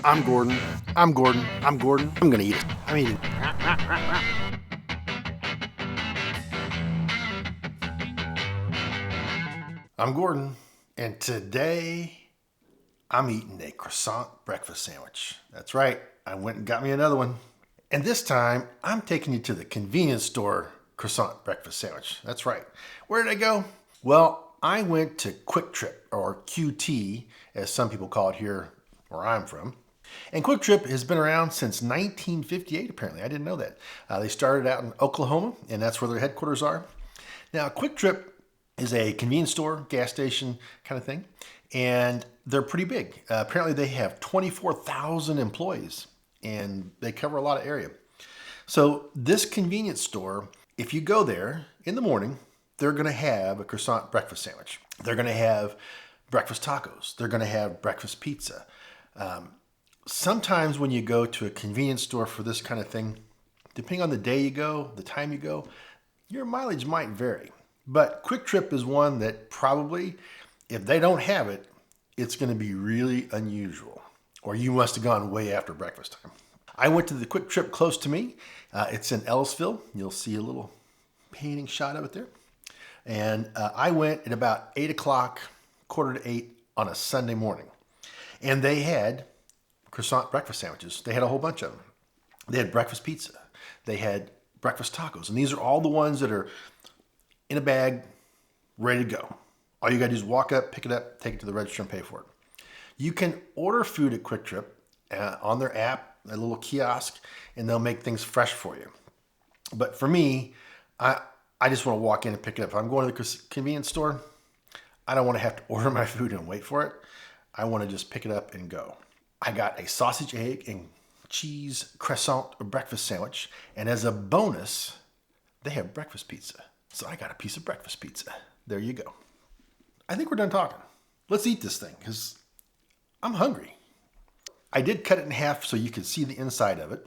I'm Gordon. I'm Gordon. I'm Gordon. I'm gonna eat it. I'm eating. I'm Gordon, and today I'm eating a croissant breakfast sandwich. That's right, I went and got me another one. And this time, I'm taking you to the convenience store croissant breakfast sandwich. That's right. Where did I go? Well, I went to Quick Trip, or QT, as some people call it here where I'm from. And Quick Trip has been around since 1958, apparently. I didn't know that. They started out in Oklahoma, and that's where their headquarters are. Now, Quick Trip is a convenience store, gas station kind of thing, and they're pretty big. Apparently, they have 24,000 employees, and they cover a lot of area. So, this convenience store, if you go there in the morning, they're going to have a croissant breakfast sandwich. They're going to have breakfast tacos. They're going to have breakfast pizza. Sometimes when you go to a convenience store for this kind of thing, depending on the day you go, the time you go, your mileage might vary. But Quick Trip is one that probably, if they don't have it, it's going to be really unusual. Or you must have gone way after breakfast time. I went to the Quick Trip close to me. It's in Ellisville. You'll see a little painting shot of it there. And I went at about 8 o'clock, quarter to 8 on a Sunday morning. And they had croissant breakfast sandwiches. They had a whole bunch of them. They had breakfast pizza. They had breakfast tacos. And these are all the ones that are in a bag, ready to go. All you got to do is walk up, pick it up, take it to the register and pay for it. You can order food at Quick Trip on their app, a little kiosk, and they'll make things fresh for you. But for me, I just want to walk in and pick it up. If I'm going to the convenience store, I don't want to have to order my food and wait for it. I want to just pick it up and go. I got a sausage, egg, and cheese croissant breakfast sandwich. And as a bonus, they have breakfast pizza. So I got a piece of breakfast pizza. There you go. I think we're done talking. Let's eat this thing because I'm hungry. I did cut it in half so you can see the inside of it.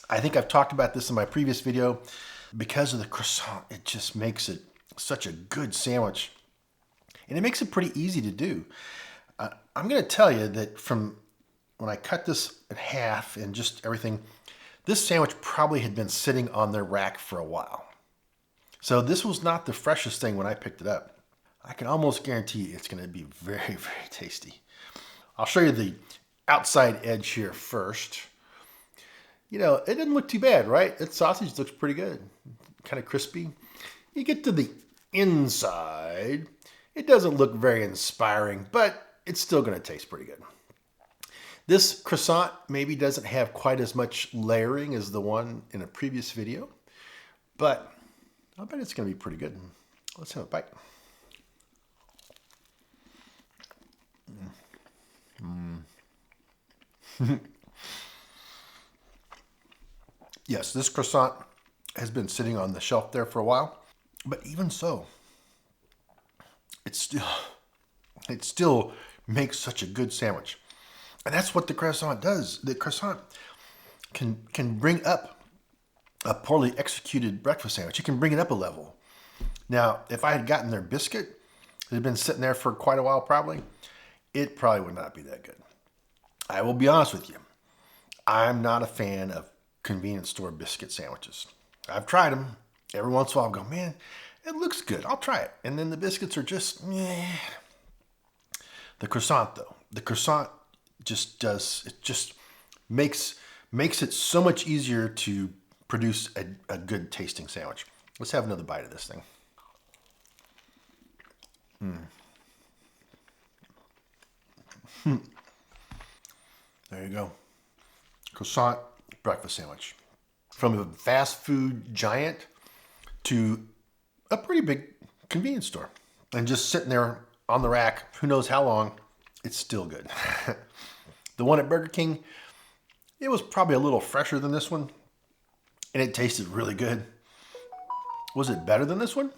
I think I've talked about this in my previous video. Because of the croissant, it just makes it such a good sandwich. And it makes it pretty easy to do. I'm going to tell you that from when I cut this in half and just everything, this sandwich probably had been sitting on their rack for a while. So this was not the freshest thing when I picked it up. I can almost guarantee it's going to be very, very tasty. I'll show you the outside edge here first. You know, it didn't look too bad, right? That sausage looks pretty good. Kind of crispy. You get to the inside, it doesn't look very inspiring, but it's still going to taste pretty good. This croissant maybe doesn't have quite as much layering as the one in a previous video, but I bet it's going to be pretty good. Let's have a bite. Yes, this croissant has been sitting on the shelf there for a while, but even so, it still makes such a good sandwich. And that's what the croissant does. The croissant can bring up a poorly executed breakfast sandwich. It can bring it up a level. Now, if I had gotten their biscuit, it had been sitting there for quite a while probably, it probably would not be that good. I will be honest with you. I'm not a fan of convenience store biscuit sandwiches. I've tried them. Every once in a while I'll go, man, it looks good. I'll try it. And then the biscuits are just, meh. The croissant though, the croissant just makes it so much easier to produce a good tasting sandwich. Let's have another bite of this thing. There you go. Croissant breakfast sandwich. From a fast food giant to a pretty big convenience store. And just sitting there on the rack, who knows how long, it's still good. The one at Burger King, it was probably a little fresher than this one. And it tasted really good. Was it better than this one?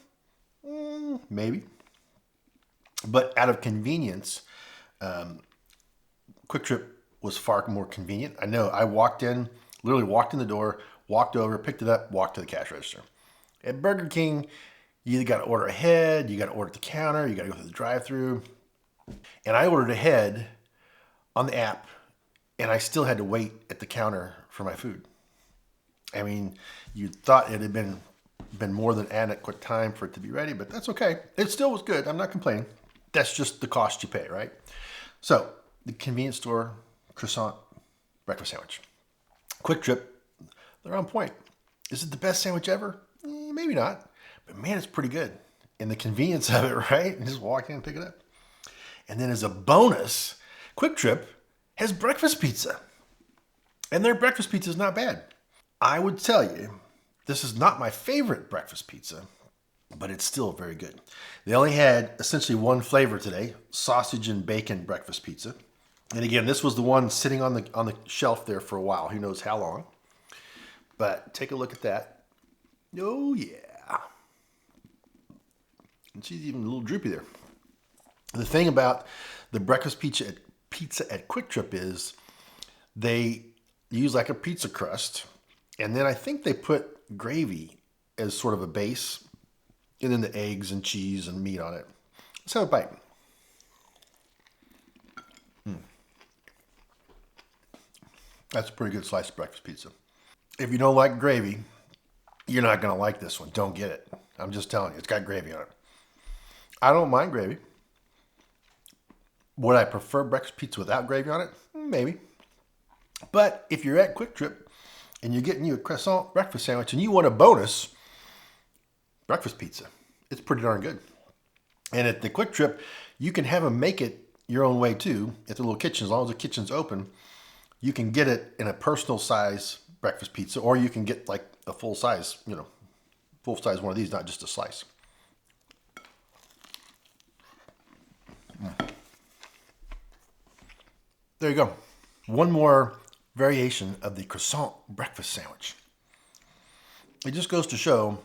Maybe. But out of convenience, Quick Trip was far more convenient. I know I literally walked in the door, walked over, picked it up, walked to the cash register. At Burger King, you either got to order ahead, you got to order at the counter, you got to go through the drive-thru. And I ordered ahead on the app, and I still had to wait at the counter for my food. I mean, you thought it had been more than adequate time for it to be ready, but that's okay. It still was good. I'm not complaining. That's just the cost you pay, right? So the convenience store croissant breakfast sandwich. Quick Trip, they're on point. Is it the best sandwich ever? Maybe not, but man, it's pretty good. And the convenience of it, right? And just walk in and pick it up. And then as a bonus, Quick Trip has breakfast pizza. And their breakfast pizza is not bad. I would tell you, this is not my favorite breakfast pizza, but it's still very good. They only had essentially one flavor today, sausage and bacon breakfast pizza. And again, this was the one sitting on the shelf there for a while. Who knows how long? But take a look at that. Oh yeah. And she's even a little droopy there. The thing about the breakfast pizza at Quick Trip is they use like a pizza crust, and then I think they put gravy as sort of a base, and then the eggs and cheese and meat on it. Let's have a bite. That's a pretty good slice of breakfast pizza. If you don't like gravy, you're not going to like this one. Don't get it. I'm just telling you, it's got gravy on it. I don't mind gravy. Would I prefer breakfast pizza without gravy on it? Maybe. But if you're at Quick Trip and you're getting you a croissant breakfast sandwich and you want a bonus breakfast pizza, it's pretty darn good. And at the Quick Trip, you can have them make it your own way too at the little kitchen. As long as the kitchen's open, you can get it in a personal size breakfast pizza, or you can get like a full size one of these, not just a slice. There you go. One more variation of the croissant breakfast sandwich. It just goes to show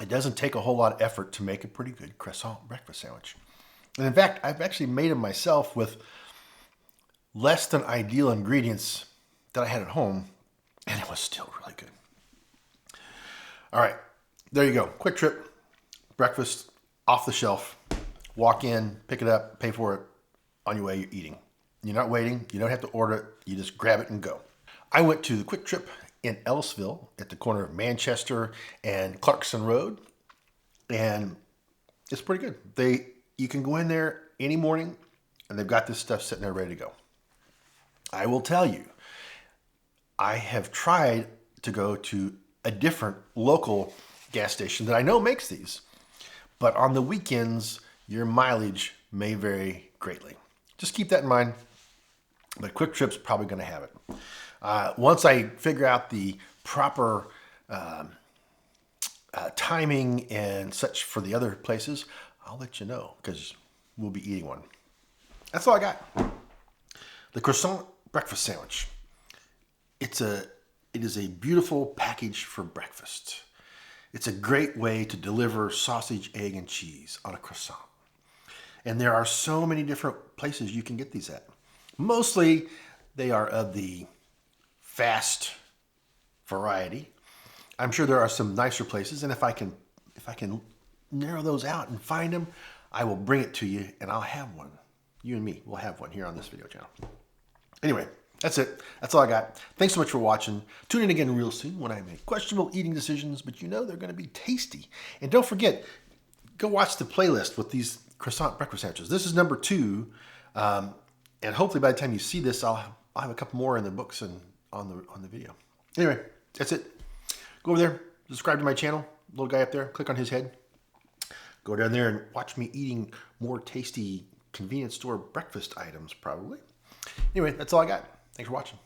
it doesn't take a whole lot of effort to make a pretty good croissant breakfast sandwich. And in fact, I've actually made them myself with less than ideal ingredients that I had at home, and it was still really good. All right, there you go. Quick Trip, breakfast, off the shelf. Walk in, pick it up, pay for it, on your way you're eating. You're not waiting, you don't have to order it, you just grab it and go. I went to the Quick Trip in Ellisville at the corner of Manchester and Clarkson Road, and it's pretty good. You can go in there any morning, and they've got this stuff sitting there ready to go. I will tell you, I have tried to go to a different local gas station that I know makes these, but on the weekends, your mileage may vary greatly. Just keep that in mind, but Quick Trip's probably going to have it. Once I figure out the proper timing and such for the other places, I'll let you know, because we'll be eating one. That's all I got. The croissant breakfast sandwich. It is a beautiful package for breakfast. It's a great way to deliver sausage, egg, and cheese on a croissant. And there are so many different places you can get these at. Mostly they are of the fast variety. I'm sure there are some nicer places, and if I can narrow those out and find them, I will bring it to you, and I'll have one. You and me will have one here on this video channel. Anyway, that's it. That's all I got. Thanks so much for watching. Tune in again real soon when I make questionable eating decisions, but you know they're going to be tasty. And don't forget, go watch the playlist with these croissant breakfast sandwiches. This is number 2, and hopefully by the time you see this, I'll have a couple more in the books and on the video. Anyway, that's it. Go over there, subscribe to my channel. Little guy up there, click on his head. Go down there and watch me eating more tasty convenience store breakfast items, probably. Anyway, that's all I got. Thanks for watching.